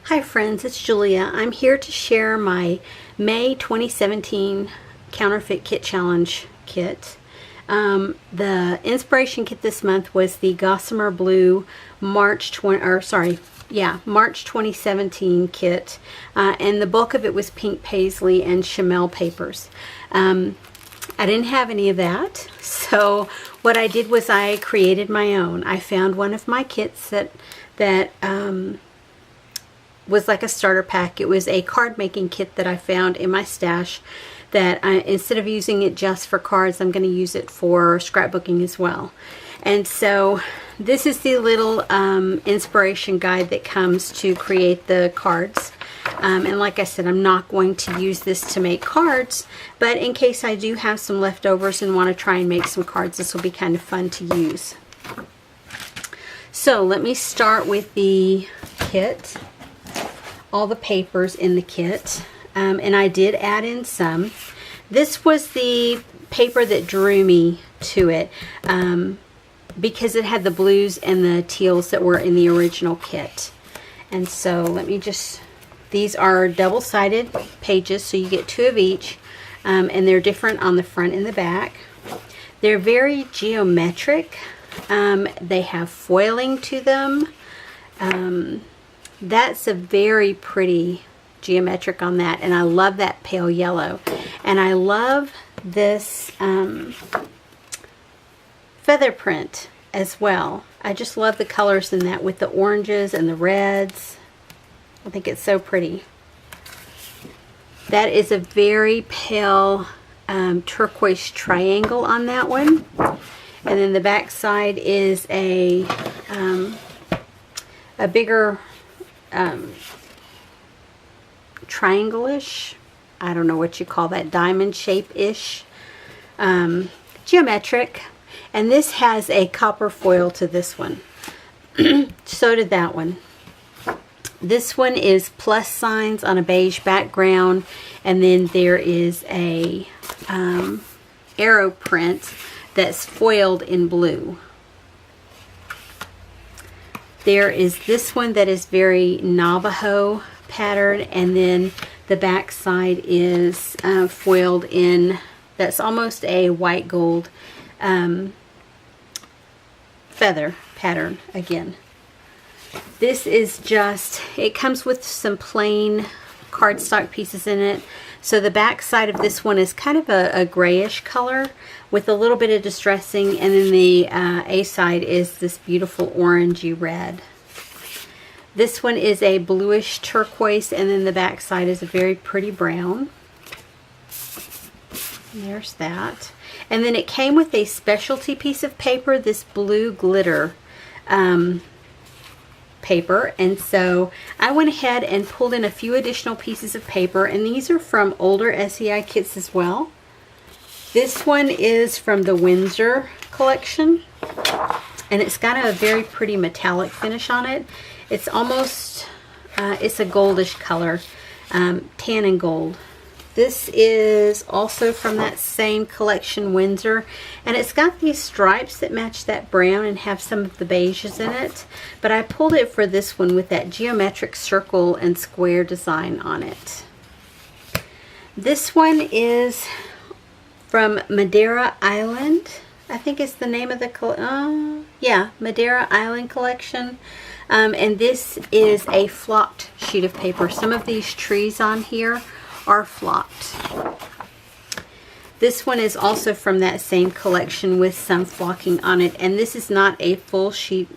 Hi friends, it's Julia. I'm here to share my May 2017 Counterfeit Kit Challenge kit. The inspiration kit this month was the Gossamer Blue March 2017 kit, and the bulk of it was pink paisley and chamel papers. I didn't have any of that, so what I did was I created my own. I found one of my kits that was like a starter pack. It was a card making kit that I found in my stash that instead of using it just for cards, I'm going to use it for scrapbooking as well. And so this is the little inspiration guide that comes to create the cards. And like I said, I'm not going to use this to make cards, but in case I do have some leftovers and want to try and make some cards, this will be kind of fun to use. So let me start with the kit. All the papers in the kit, and I did add in some. This was the paper that drew me to it because it had the blues and the teals that were in the original kit. And so let me just, these are double-sided pages, so you get 2 of each, and they're different on the front and the back. They're very geometric. They have foiling to them. That's a very pretty geometric on that, and I love that pale yellow. And I love this feather print as well. I just love the colors in that with the oranges and the reds. I think it's so pretty. That is a very pale turquoise triangle on that one. And then the back side is a bigger triangle-ish, I don't know what you call that, diamond shape-ish, geometric. And this has a copper foil to this one. So did that one. This one is plus signs on a beige background, and then there is a arrow print that's foiled in blue. There is this one that is very Navajo pattern, and then the back side is foiled in, that's almost a white gold feather pattern again. This is just, it comes with some plain cardstock pieces in it. So the back side of this one is kind of a grayish color with a little bit of distressing, and then the A side is this beautiful orangey red. This one is a bluish turquoise, and then the back side is a very pretty brown. And there's that. And then it came with a specialty piece of paper, this blue glitter paper, and so I went ahead and pulled in a few additional pieces of paper, and these are from older SEI kits as well. This one is from the Windsor collection, and it's got a very pretty metallic finish on it. It's almost, it's a goldish color, tan and gold. This is also from that same collection, Windsor, and it's got these stripes that match that brown and have some of the beiges in it, but I pulled it for this one with that geometric circle and square design on it. This one is from Madeira Island, I think is the name of the yeah, Madeira Island collection. And this is a flocked sheet of paper. Some of these trees on here are flocked. This one is also from that same collection with some flocking on it, and this is not a full sheet.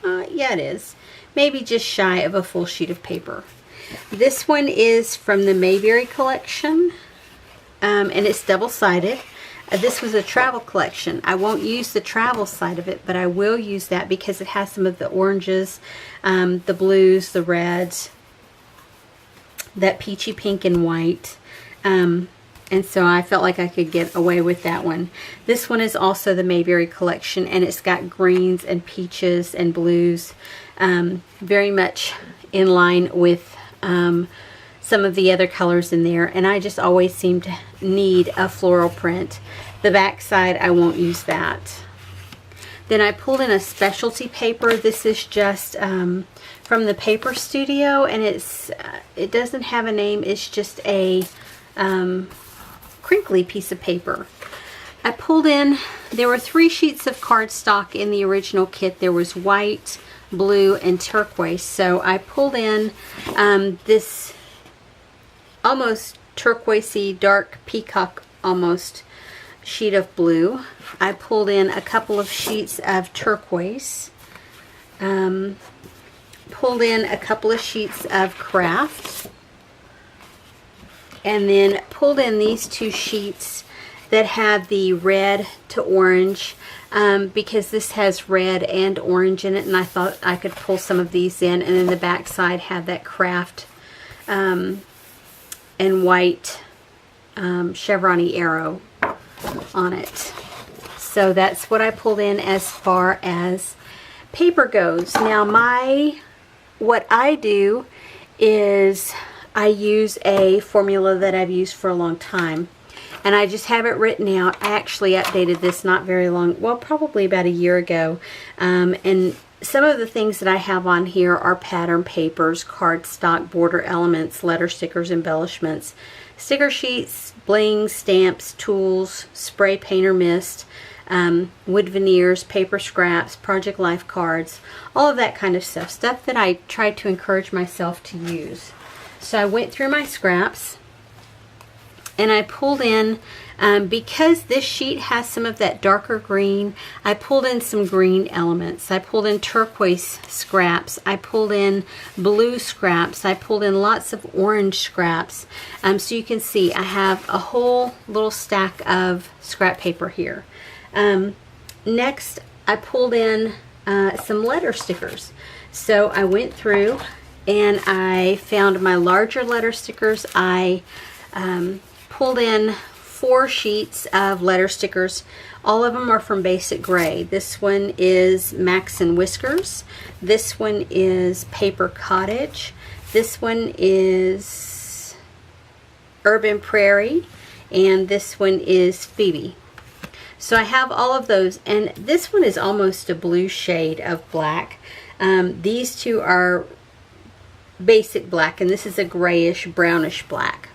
Yeah, it is. Maybe just shy of a full sheet of paper. This one is from the Mayberry collection, and it's double-sided. This was a travel collection. I won't use the travel side of it, but I will use that because it has some of the oranges, the blues, the reds, that peachy pink and white. And so I felt like I could get away with that one. This one is also the Mayberry collection, and it's got greens and peaches and blues, very much in line with some of the other colors in there, and I just always seem to need a floral print. The back side, I won't use that. Then I pulled in a specialty paper. This is just from the Paper Studio, and it doesn't have a name. It's just a crinkly piece of paper. I pulled in, there were 3 sheets of cardstock in the original kit. There was white, blue, and turquoise. So I pulled in this almost turquoisey, dark peacock almost sheet of blue. I pulled in a couple of sheets of turquoise. Pulled in a couple of sheets of craft. And then pulled in these 2 sheets that have the red to orange, because this has red and orange in it, and I thought I could pull some of these in, and then the back side had that craft and white chevron-y arrow on it. So that's what I pulled in as far as paper goes. Now what I do is I use a formula that I've used for a long time, and I just have it written out. I actually updated this not very long, well, probably about a year ago, and some of the things that I have on here are pattern papers, cardstock, border elements, letter stickers, embellishments, sticker sheets, blings, stamps, tools, spray paint or mist, wood veneers, paper scraps, project life cards, all of that kind of stuff that I try to encourage myself to use. So I went through my scraps and I pulled in, because this sheet has some of that darker green, I pulled in some green elements. I pulled in turquoise scraps. I pulled in blue scraps. I pulled in lots of orange scraps. So you can see I have a whole little stack of scrap paper here. Next, I pulled in some letter stickers. So I went through and I found my larger letter stickers. I pulled in 4 sheets of letter stickers. All of them are from Basic Gray. This one is Max and Whiskers. This one is Paper Cottage. This one is Urban Prairie. And this one is Phoebe. So I have all of those, and this one is almost a blue shade of black. These 2 are basic black, and this is a grayish brownish black.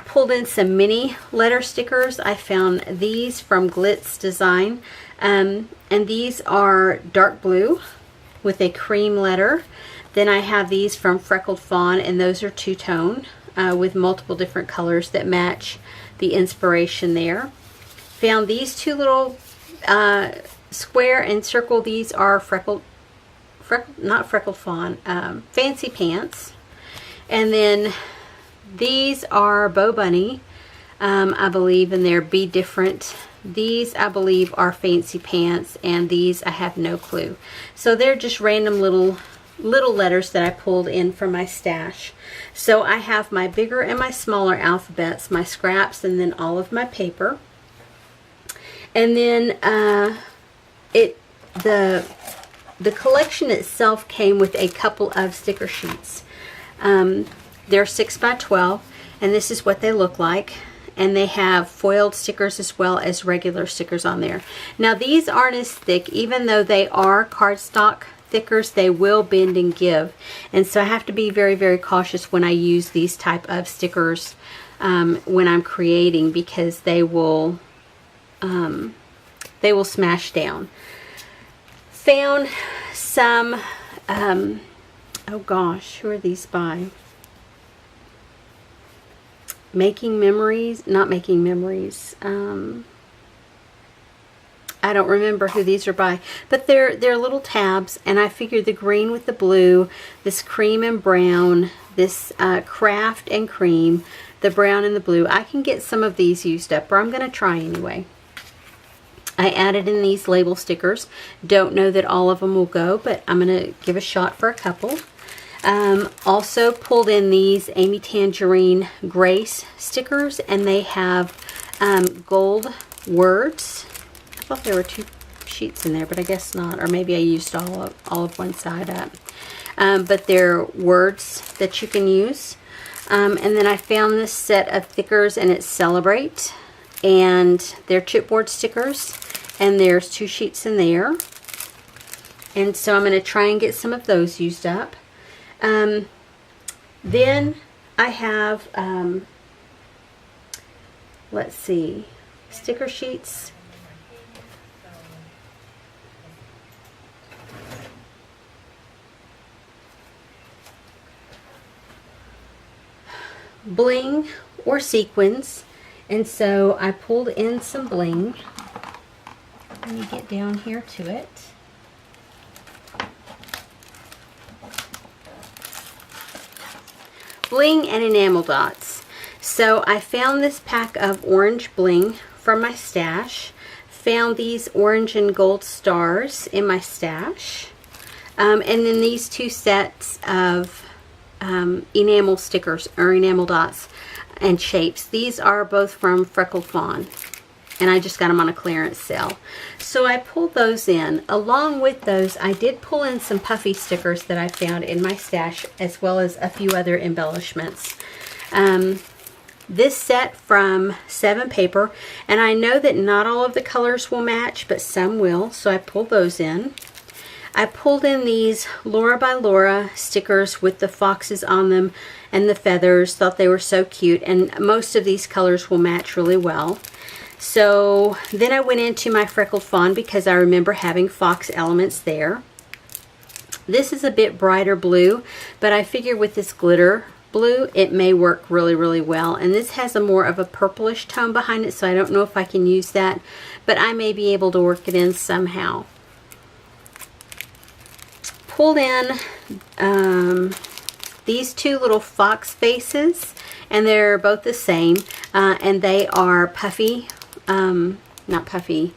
Pulled in some mini letter stickers. I found these from Glitz Design, and these are dark blue with a cream letter. Then I have these from Freckled Fawn, and those are two-tone with multiple different colors that match the inspiration there. Found these 2 little square and circle. These are not Freckled Fawn, Fancy Pants. And then these are Bow Bunny, I believe, and they're Be Different. These, I believe, are Fancy Pants, and these I have no clue. So they're just random little letters that I pulled in from my stash. So I have my bigger and my smaller alphabets, my scraps, and then all of my paper. And then the collection itself came with a couple of sticker sheets. They're 6 by 12, and this is what they look like. And they have foiled stickers as well as regular stickers on there. Now these aren't as thick, even though they are cardstock thickers, they will bend and give. And so I have to be very, very cautious when I use these type of stickers when I'm creating, because they will smash down. Found some, oh gosh, who are these by? Making Memories, not Making Memories. I don't remember who these are by, but they're little tabs, and I figured the green with the blue, this cream and brown, this craft and cream, the brown and the blue. I can get some of these used up, or I'm going to try anyway. I added in these label stickers. Don't know that all of them will go, but I'm going to give a shot for a couple. Also pulled in these Amy Tangerine Grace stickers, and they have gold words. I thought there were 2 sheets in there, but I guess not, or maybe I used all of one side up. But they're words that you can use. And then I found this set of thickers, and it's Celebrate, and they're chipboard stickers, and there's 2 sheets in there. And so I'm going to try and get some of those used up. Then I have, let's see, sticker sheets. Bling or sequins. And so I pulled in some bling. Let me get down here to it. Bling and enamel dots. So I found this pack of orange bling from my stash. Found these orange and gold stars in my stash. And then these two sets of enamel stickers or enamel dots and shapes. These are both from Freckled Fawn, and I just got them on a clearance sale. So I pulled those in. Along with those, I did pull in some puffy stickers that I found in my stash, as well as a few other embellishments. This set from 7 Paper, and I know that not all of the colors will match, but some will, so I pulled those in. I pulled in these Laura by Laura stickers with the foxes on them and the feathers. Thought they were so cute, and most of these colors will match really well. So then I went into my Freckled Fawn because I remember having fox elements there. This is a bit brighter blue, but I figure with this glitter blue it may work really, really well. And this has a more of a purplish tone behind it, so I don't know if I can use that, but I may be able to work it in somehow. Pulled in these two little fox faces, and they're both the same, and they are puffy, not puffy,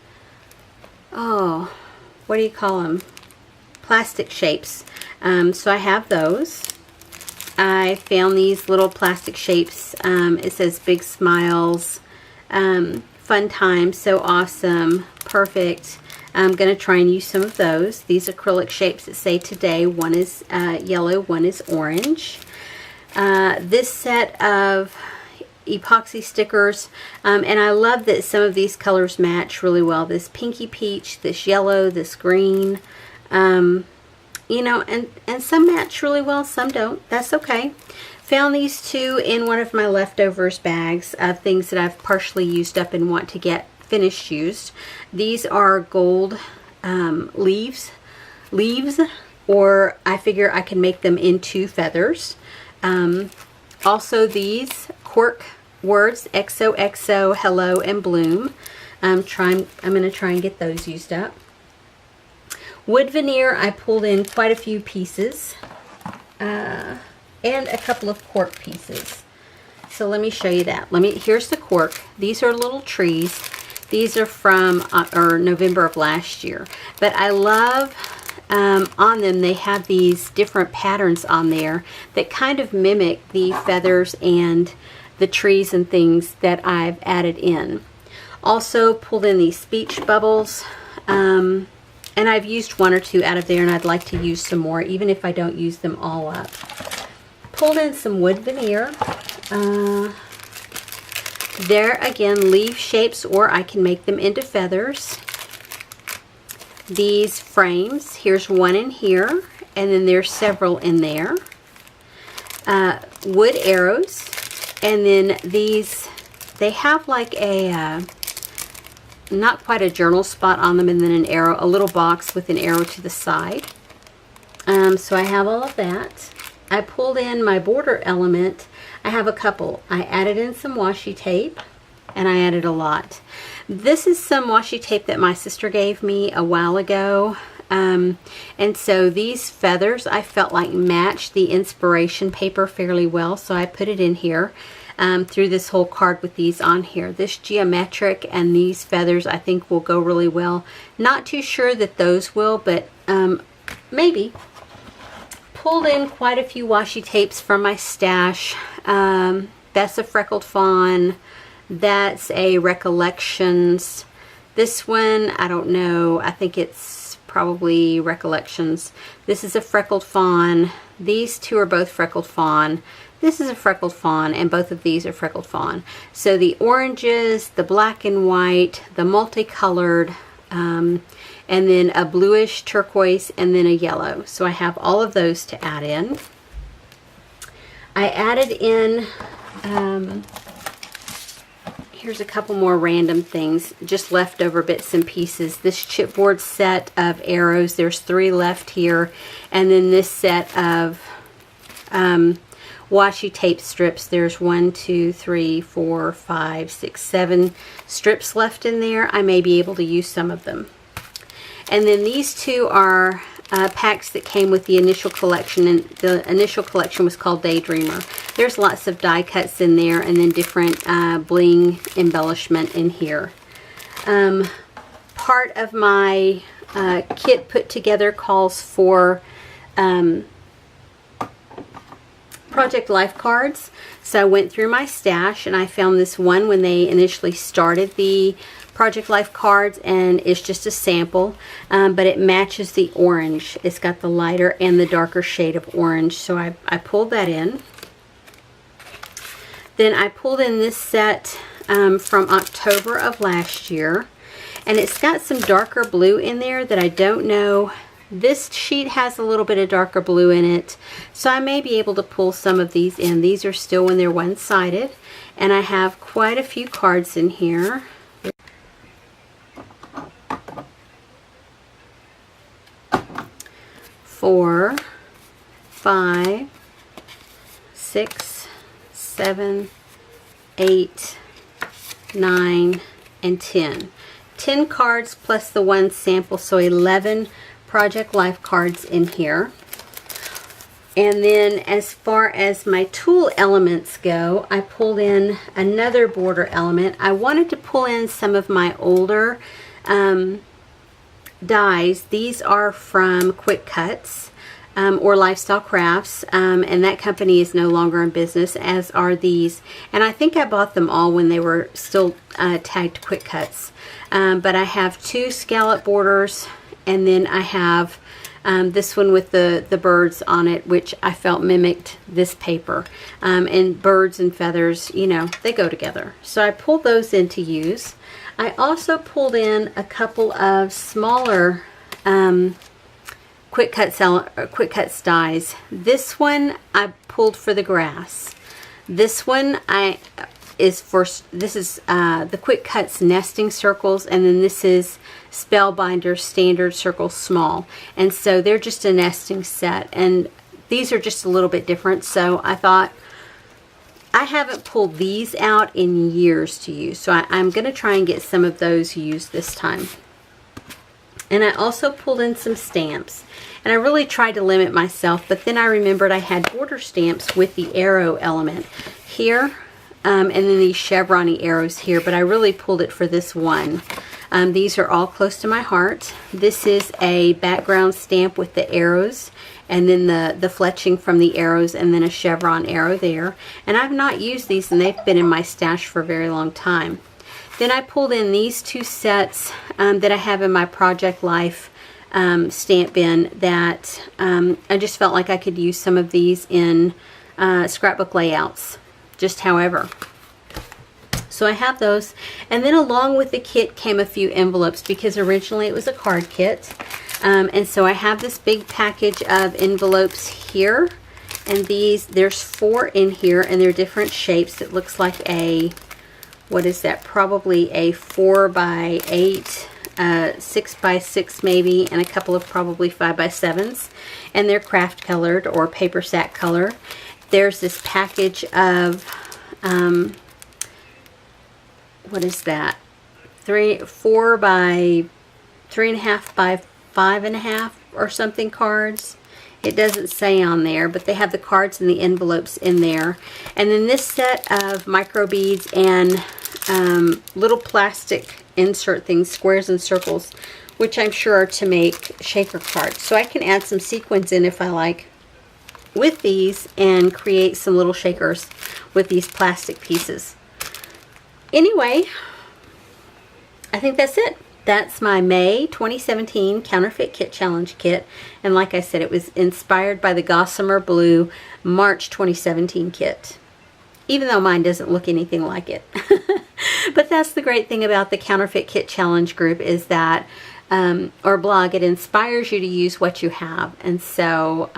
oh, what do you call them? Plastic shapes. So I have those. I found these little plastic shapes. It says big smiles, fun time, so awesome, perfect. I'm going to try and use some of those. These acrylic shapes that say today. One is yellow, one is orange. This set of epoxy stickers, and I love that some of these colors match really well. This pinky peach, this yellow, this green, you know, and some match really well, some don't. That's okay. Found these two in one of my leftovers bags of things that I've partially used up and want to get finished used. These are gold leaves, or I figure I can make them into feathers. Also these cork words, XOXO, hello, and bloom. I'm going to try and get those used up. Wood veneer, I pulled in quite a few pieces, and a couple of cork pieces. So let me show you that. Here's the cork. These are little trees. These are from November of last year. But I love on them, they have these different patterns on there that kind of mimic the feathers and the trees and things that I've added in. Also pulled in these speech bubbles. And I've used one or two out of there, and I'd like to use some more, even if I don't use them all up. Pulled in some wood veneer. There again, leaf shapes, or I can make them into feathers. These frames, here's one in here, and then there's several in there. Wood arrows, and then these, they have like a, not quite a journal spot on them, and then an arrow, a little box with an arrow to the side. So I have all of that. I pulled in my border element. I have a couple. I added in some washi tape, and I added a lot. This is some washi tape that my sister gave me a while ago. And so these feathers I felt like matched the inspiration paper fairly well, so I put it in here through this whole card with these on here. This geometric and these feathers I think will go really well. Not too sure that those will, but maybe. Pulled in quite a few washi tapes from my stash. That's a Freckled Fawn. That's a Recollections. This one, I don't know. I think it's probably Recollections. This is a Freckled Fawn. These two are both Freckled Fawn. This is a Freckled Fawn, and both of these are Freckled Fawn. So the oranges, the black and white, the multicolored, and then a bluish turquoise, and then a yellow. So I have all of those to add in. I added in, here's a couple more random things, just leftover bits and pieces. This chipboard set of arrows, there's 3 left here, and then this set of washi tape strips. There's 1, 2, 3, 4, 5, 6, 7 strips left in there. I may be able to use some of them. And then these 2 are packs that came with the initial collection, and the initial collection was called Daydreamer. There's lots of die cuts in there, and then different bling embellishment in here. Part of my kit put together calls for Project Life cards. So I went through my stash and I found this one when they initially started the Project Life cards, and it's just a sample, but it matches the orange. It's got the lighter and the darker shade of orange, so I pulled that in. Then I pulled in this set from October of last year, and it's got some darker blue in there that I don't know. This sheet has a little bit of darker blue in it, so I may be able to pull some of these in. These are still when they're one-sided, and I have quite a few cards in here. 4, 5, 6, 7, 8, 9, and 10. 10 cards plus the 1 sample, so 11 Project Life cards in here. And then as far as my tool elements go, I pulled in another border element. I wanted to pull in some of my older dies. These are from Quick Cuts or Lifestyle Crafts, and that company is no longer in business, as are these. And I think I bought them all when they were still tagged Quick Cuts. But I have 2 scallop borders, and then I have this one with the birds on it, which I felt mimicked this paper. And birds and feathers, you know, they go together. So I pulled those in to use. I also pulled in a couple of smaller Quick Cuts dies. This one I pulled for the grass. This one is the Quick Cuts nesting circles, and then this is Spellbinder standard circle small, and so they're just a nesting set, and these are just a little bit different. So I thought, I haven't pulled these out in years to use, so I'm going to try and get some of those used this time. And I also pulled in some stamps, and I really tried to limit myself, but then I remembered I had border stamps with the arrow element here, and then these chevron-y arrows here, but I really pulled it for this one. These are all close to my heart. This is a background stamp with the arrows, and then the fletching from the arrows, and then a chevron arrow there. And I've not used these, and they've been in my stash for a very long time. Then I pulled in these 2 sets that I have in my Project Life stamp bin that I just felt like I could use some of these in scrapbook layouts, just however. So I have those, and then along with the kit came a few envelopes, because originally it was a card kit. And so I have this big package of envelopes here, and there's 4 in here, and they're different shapes. It looks like a, what is that, probably a 4 by 8, 6 by 6 maybe, and a couple of probably 5 by 7s, and they're craft colored or paper sack color. There's this package of what is that, 4 by 3.5 by 5.5 or something cards. It doesn't say on there, but they have the cards and the envelopes in there. And then this set of micro beads and little plastic insert things, squares and circles, which I'm sure are to make shaker cards. So I can add some sequins in if I like with these and create some little shakers with these plastic pieces. Anyway, I think that's it. That's my May 2017 Counterfeit Kit Challenge kit. And like I said, it was inspired by the Gossamer Blue March 2017 kit, even though mine doesn't look anything like it. But that's the great thing about the Counterfeit Kit Challenge group, is that or blog, it inspires you to use what you have. And so,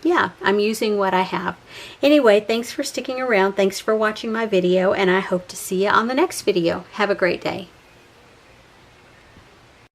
yeah, I'm using what I have. Anyway, thanks for sticking around. Thanks for watching my video, and I hope to see you on the next video. Have a great day.